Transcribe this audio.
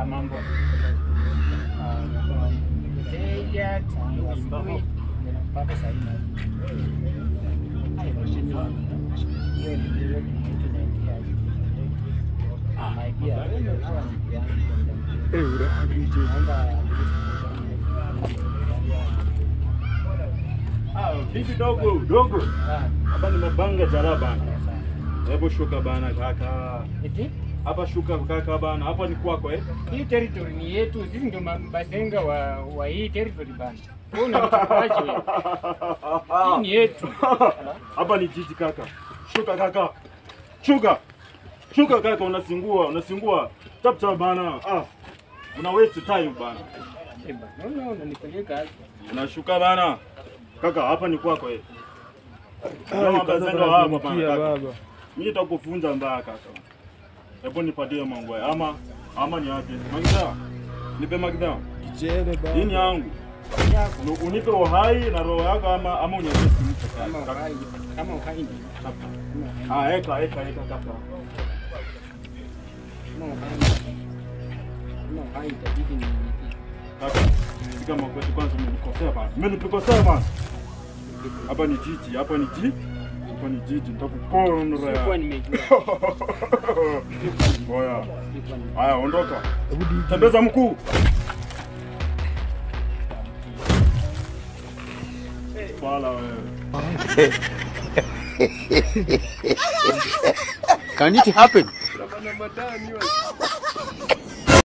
mambo. Teja tangu asubuhi mpaka saa 4. Hiyo ni ndio tunaingia. My dear. Vipi dogo. Hapa ni mabanga jaraba. Hebu shuka bana kaka. Eti? Hapa shuka kaka bana. Hapa ni kwako Hii territory ni yetu, sisi ndio mabasenga wa hii territory bana. Wewe unatupaje wewe? Hii ni yetu. Hapa ni jiji kaka. Shuka kaka. Shuka kaka, unasingua. Chap bana. Una waste time bana. No, unanipeleka hapo. Unashuka bana. Kaka, hapa ni kwako Kama bazenga hapa bana. Mimi nitakufunza mbaya kaka. Hebu nipatie mango ama ni aje? Magda. Nipe Magda. Kijele baba. Hii ni yangu. Unipe uhai na roho yako ama unyeshe simu Kama uhai ndio. Eka kaka. Kama uhai itabidi ni Kaka, kama kwetu kwanza umenikosea bana. Hapa ni jiji, nitakupona. Sikuwa nimejua. Oya. Haya, ondoka. Tembeza mkuu. Wala wewe. Can it happen?